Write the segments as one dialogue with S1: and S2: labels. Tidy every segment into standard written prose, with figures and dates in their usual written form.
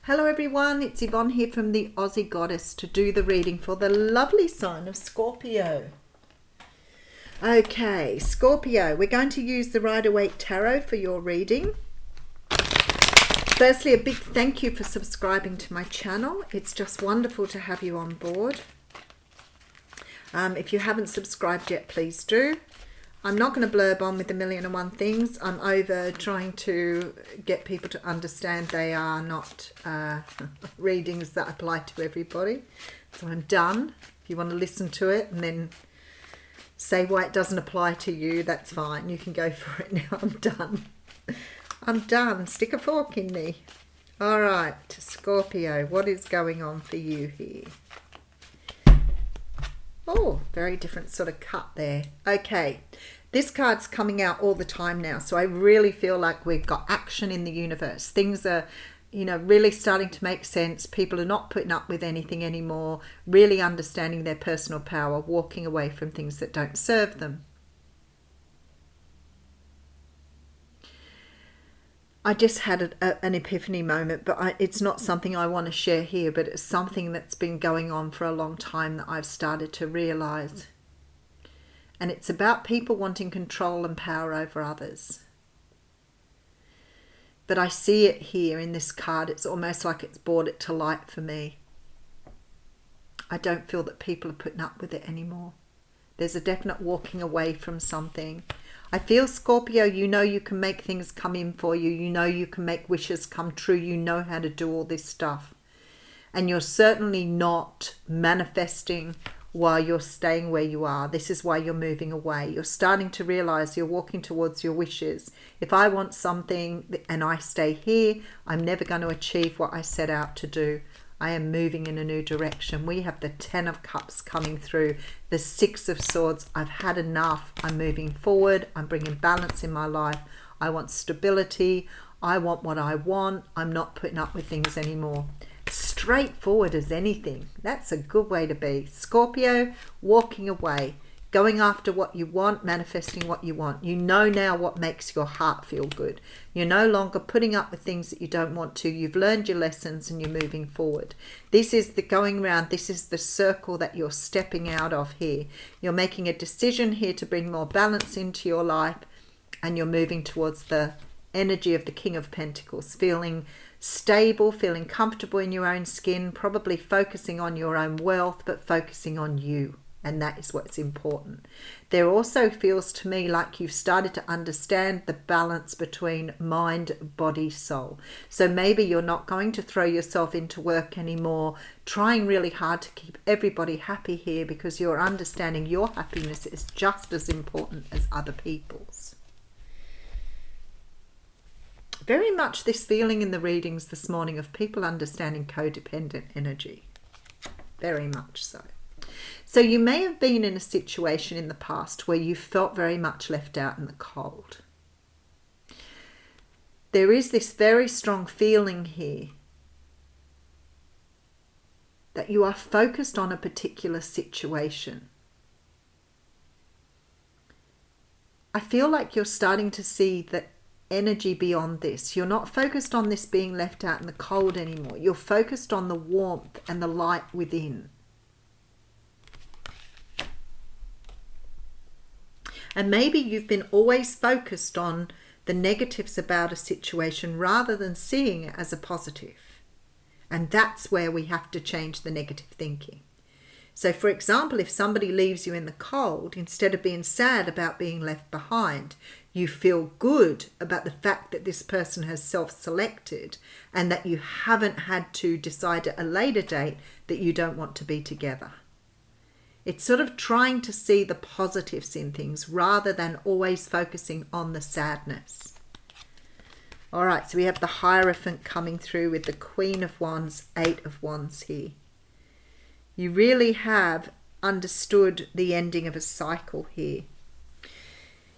S1: Hello everyone, it's Yvonne here from the Aussie Goddess to do the reading for the lovely sign of Scorpio. Okay, Scorpio, we're going to use the Rider-Waite Tarot for your reading. Firstly, a big thank you for subscribing to my channel. It's just wonderful to have you on board. If you haven't subscribed yet, please do. I'm not going to blurb on with a million and one things. I'm over trying to get people to understand they are not readings that apply to everybody. So I'm done. If you want to listen to it and then say why it doesn't apply to you, that's fine. You can go for it now. I'm done. I'm done. Stick a fork in me. All right, Scorpio, what is going on for you here? Oh, very different sort of cut there. Okay, this card's coming out all the time now, so I really feel like we've got action in the universe. Things are, really starting to make sense. People are not putting up with anything anymore, really understanding their personal power, walking away from things that don't serve them. I just had an epiphany moment, but it's not something I want to share here, but it's something that's been going on for a long time that I've started to realize. And it's about people wanting control and power over others. But I see it here in this card. It's almost like it's brought it to light for me. I don't feel that people are putting up with it anymore. There's a definite walking away from something. I feel, Scorpio, you can make things come in for you. You can make wishes come true. You know how to do all this stuff. And you're certainly not manifesting while you're staying where you are. This is why you're moving away. You're starting to realize you're walking towards your wishes. If I want something and I stay here, I'm never going to achieve what I set out to do. I am moving in a new direction. We have the 10 of Cups coming through, the 6 of Swords. I've had enough. I'm moving forward. I'm bringing balance in my life. I want stability. I want what I want. I'm not putting up with things anymore. Straightforward as anything. That's a good way to be. Scorpio, walking away, going after what you want, manifesting what you want. You know now what makes your heart feel good. You're no longer putting up with things that you don't want to. You've learned your lessons and you're moving forward. This is the going round. This is the circle that you're stepping out of here. You're making a decision here to bring more balance into your life, and you're moving towards the energy of the King of Pentacles, feeling stable, feeling comfortable in your own skin, probably focusing on your own wealth, but focusing on you. And that is what's important. There also feels to me like you've started to understand the balance between mind, body, soul. So maybe you're not going to throw yourself into work anymore, trying really hard to keep everybody happy here, because you're understanding your happiness is just as important as other people's. Very much this feeling in the readings this morning of people understanding codependent energy. Very much so. So you may have been in a situation in the past where you felt very much left out in the cold. There is this very strong feeling here that you are focused on a particular situation. I feel like you're starting to see that energy beyond this. You're not focused on this being left out in the cold anymore. You're focused on the warmth and the light within. And maybe you've been always focused on the negatives about a situation rather than seeing it as a positive. And that's where we have to change the negative thinking. So for example, if somebody leaves you in the cold, instead of being sad about being left behind, you feel good about the fact that this person has self-selected and that you haven't had to decide at a later date that you don't want to be together. It's sort of trying to see the positives in things rather than always focusing on the sadness. All right, so we have the Hierophant coming through with the Queen of Wands, 8 of Wands here. You really have understood the ending of a cycle here.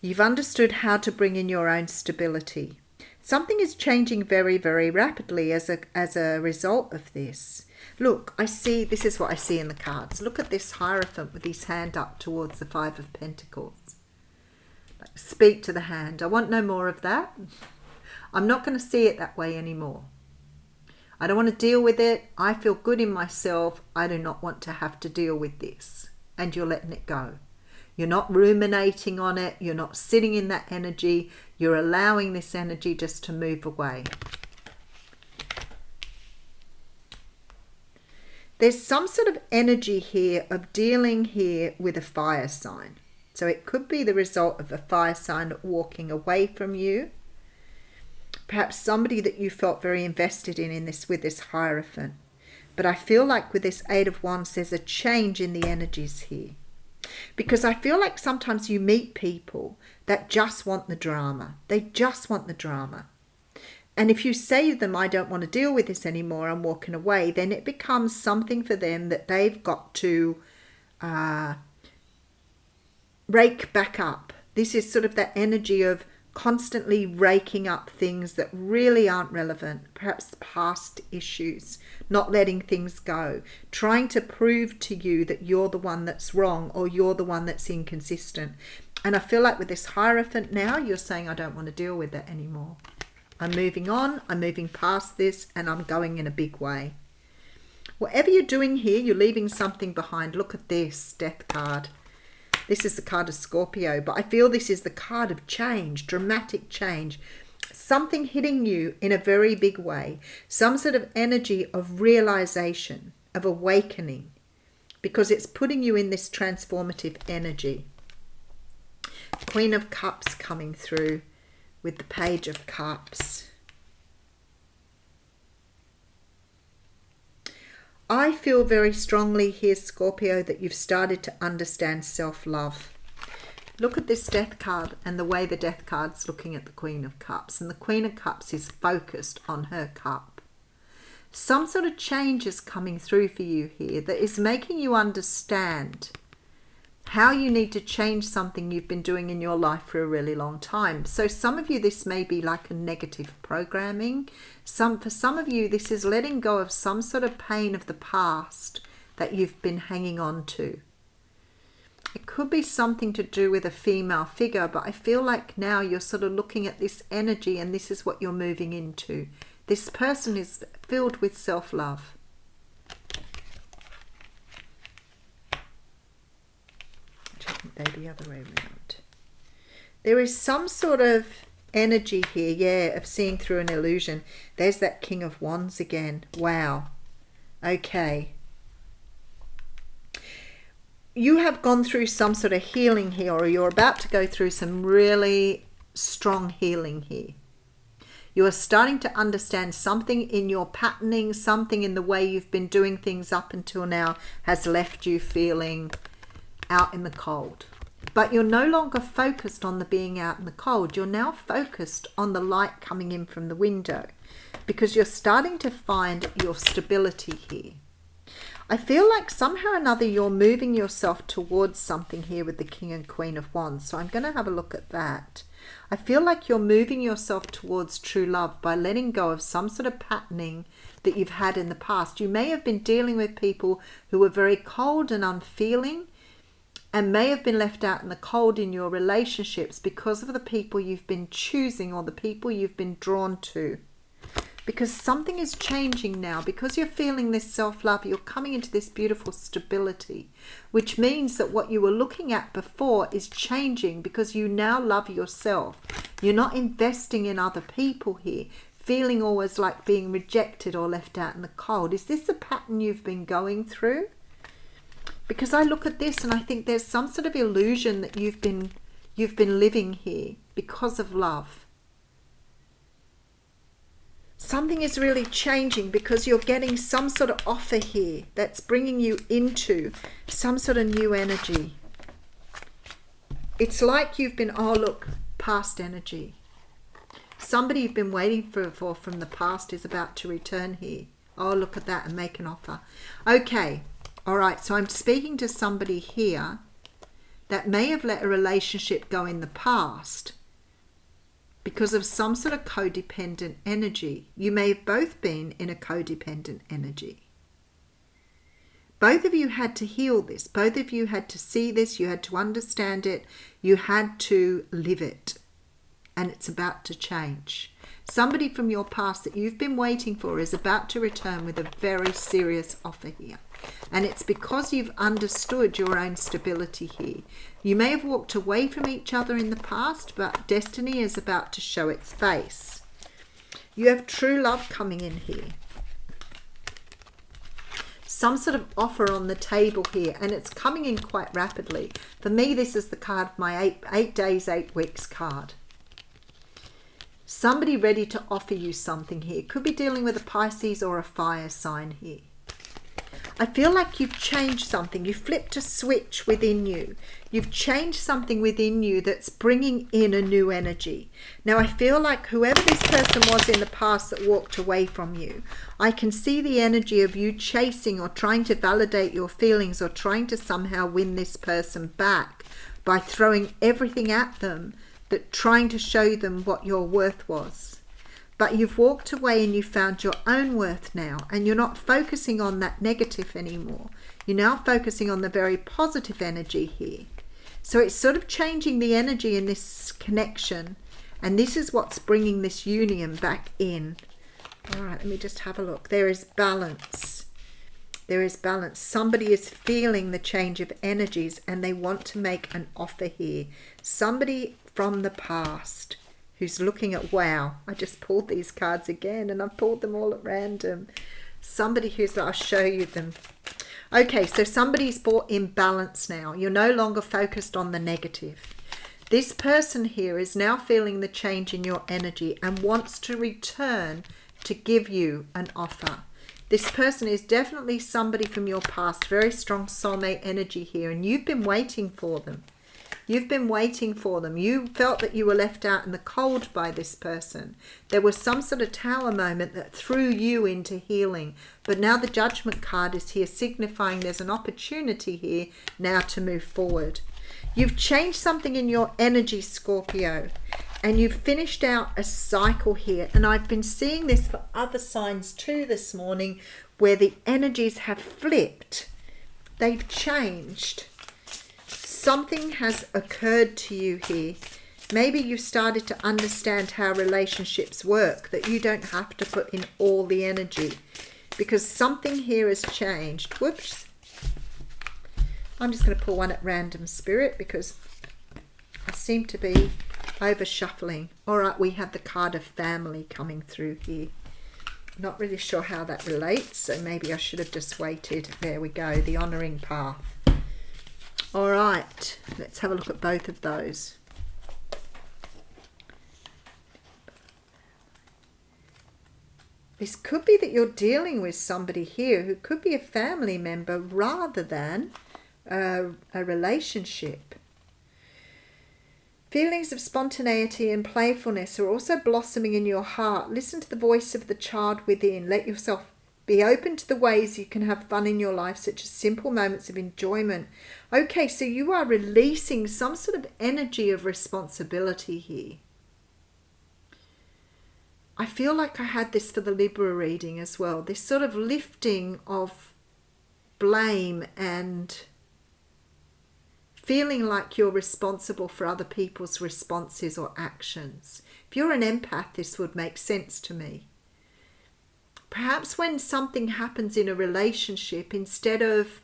S1: You've understood how to bring in your own stability. Something is changing very, very rapidly as a result of this. Look, this is what I see in the cards. Look at this Hierophant with his hand up towards the 5 of Pentacles. Speak to the hand. I want no more of that. I'm not going to see it that way anymore. I don't want to deal with it. I feel good in myself. I do not want to have to deal with this. And you're letting it go. You're not ruminating on it. You're not sitting in that energy. You're allowing this energy just to move away. There's some sort of energy here of dealing here with a fire sign. So it could be the result of a fire sign walking away from you. Perhaps somebody that you felt very invested in this with this Hierophant. But I feel like with this Eight of Wands, there's a change in the energies here. Because I feel like sometimes you meet people that just want the drama. They just want the drama. And if you say to them, I don't want to deal with this anymore, I'm walking away, then it becomes something for them that they've got to rake back up. This is sort of that energy of constantly raking up things that really aren't relevant, perhaps past issues, not letting things go, trying to prove to you that you're the one that's wrong or you're the one that's inconsistent. And I feel like with this Hierophant now, you're saying, I don't want to deal with that anymore. I'm moving on, I'm moving past this, and I'm going in a big way. Whatever you're doing here, you're leaving something behind. Look at this Death card. This is the card of Scorpio, but I feel this is the card of change, dramatic change. Something hitting you in a very big way. Some sort of energy of realization, of awakening, because it's putting you in this transformative energy. Queen of Cups coming through with the Page of Cups. I feel very strongly here, Scorpio, that you've started to understand self-love. Look at this Death card and the way the Death card's looking at the Queen of Cups. And the Queen of Cups is focused on her cup. Some sort of change is coming through for you here that is making you understand how you need to change something you've been doing in your life for a really long time. So some of you, this may be like a negative programming. For some of you, this is letting go of some sort of pain of the past that you've been hanging on to. It could be something to do with a female figure, but I feel like now you're sort of looking at this energy and this is what you're moving into. This person is filled with self-love. They the other way around. There is some sort of energy here, yeah, of seeing through an illusion. There's that King of Wands again. Wow. Okay. You have gone through some sort of healing here, or you're about to go through some really strong healing here. You are starting to understand something in your patterning, something in the way you've been doing things up until now has left you feeling out in the cold. But you're no longer focused on the being out in the cold. You're now focused on the light coming in from the window, because you're starting to find your stability here. I feel like somehow or another you're moving yourself towards something here with the King and Queen of Wands. So I'm going to have a look at that. I feel like you're moving yourself towards true love by letting go of some sort of patterning that you've had in the past. You may have been dealing with people who were very cold and unfeeling, and may have been left out in the cold in your relationships because of the people you've been choosing or the people you've been drawn to. Because something is changing now. Because you're feeling this self-love, you're coming into this beautiful stability, which means that what you were looking at before is changing because you now love yourself. You're not investing in other people here, feeling always like being rejected or left out in the cold. Is this a pattern you've been going through? Because I look at this and I think there's some sort of illusion that you've been living here because of love. Something is really changing because you're getting some sort of offer here that's bringing you into some sort of new energy. It's like you've been, oh look, past energy. Somebody you've been waiting for from the past is about to return here. Oh, look at that and make an offer. Okay. All right, so I'm speaking to somebody here that may have let a relationship go in the past because of some sort of codependent energy. You may have both been in a codependent energy. Both of you had to heal this. Both of you had to see this. You had to understand it. You had to live it. And it's about to change. Somebody from your past that you've been waiting for is about to return with a very serious offer here. And it's because you've understood your own stability here. You may have walked away from each other in the past, but destiny is about to show its face. You have true love coming in here. Some sort of offer on the table here, and it's coming in quite rapidly. For me, this is the card, my 8 days, 8 weeks card. Somebody ready to offer you something here. Could be dealing with a Pisces or a fire sign here. I feel like you've changed something. You flipped a switch within you. You've changed something within you that's bringing in a new energy. Now, I feel like whoever this person was in the past that walked away from you, I can see the energy of you chasing or trying to validate your feelings or trying to somehow win this person back by throwing everything at them, that trying to show them what your worth was. But you've walked away and you found your own worth now, and you're not focusing on that negative anymore. You're now focusing on the very positive energy here. So it's sort of changing the energy in this connection, and this is what's bringing this union back in. All right, let me just have a look. There is balance. There is balance. Somebody is feeling the change of energies and they want to make an offer here. Somebody from the past who's looking at, wow, I just pulled these cards again and I've pulled them all at random. Somebody who's, I'll show you them. Okay, so somebody's brought in balance now. You're no longer focused on the negative. This person here is now feeling the change in your energy and wants to return to give you an offer. This person is definitely somebody from your past, very strong soulmate energy here, and you've been waiting for them. You've been waiting for them. You felt that you were left out in the cold by this person. There was some sort of tower moment that threw you into healing. But now the Judgment card is here, signifying there's an opportunity here now to move forward. You've changed something in your energy, Scorpio. And you've finished out a cycle here. And I've been seeing this for other signs too this morning, where the energies have flipped. They've changed. Something has occurred to you here. Maybe you've started to understand how relationships work, that you don't have to put in all the energy, because something here has changed. Whoops. I'm just going to pull one at random, Spirit, because I seem to be over shuffling. All right, we have the card of family coming through here. Not really sure how that relates, so maybe I should have just waited. There we go, the honouring path. All right, let's have a look at both of those. This could be that you're dealing with somebody here who could be a family member rather than a relationship. Feelings of spontaneity and playfulness are also blossoming in your heart. Listen to the voice of the child within. Let yourself be open to the ways you can have fun in your life, such as simple moments of enjoyment. Okay, so you are releasing some sort of energy of responsibility here. I feel like I had this for the Libra reading as well. This sort of lifting of blame and feeling like you're responsible for other people's responses or actions. If you're an empath, this would make sense to me. Perhaps when something happens in a relationship, instead of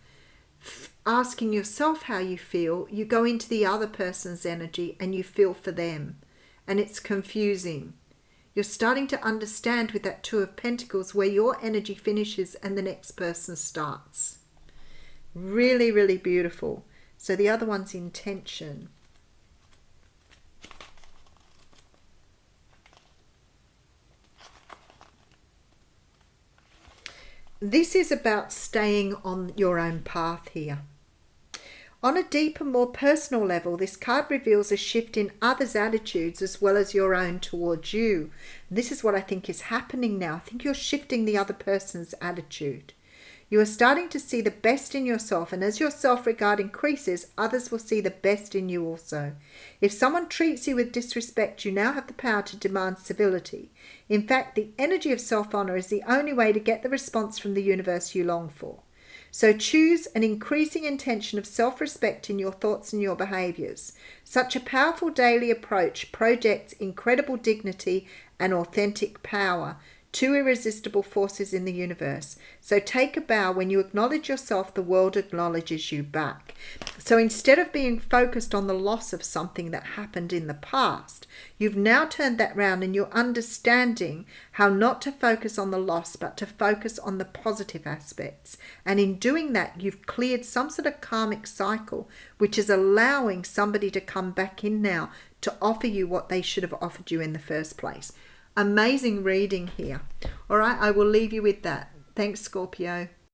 S1: asking yourself how you feel, you go into the other person's energy and you feel for them. And it's confusing. You're starting to understand with that Two of Pentacles where your energy finishes and the next person starts. Really, really beautiful. So the other one's intention. This is about staying on your own path here. On a deeper, more personal level, this card reveals a shift in others' attitudes as well as your own towards you. This is what I think is happening now. I think you're shifting the other person's attitude. You are starting to see the best in yourself, and as your self-regard increases, others will see the best in you also. If someone treats you with disrespect, you now have the power to demand civility. In fact, the energy of self-honor is the only way to get the response from the universe you long for. So choose an increasing intention of self-respect in your thoughts and your behaviors. Such a powerful daily approach projects incredible dignity and authentic power, two irresistible forces in the universe. So take a bow. When you acknowledge yourself, the world acknowledges you back. So instead of being focused on the loss of something that happened in the past, you've now turned that round and you're understanding how not to focus on the loss, but to focus on the positive aspects. And in doing that, you've cleared some sort of karmic cycle, which is allowing somebody to come back in now to offer you what they should have offered you in the first place. Amazing reading here. All right, I will leave you with that. Thanks, Scorpio.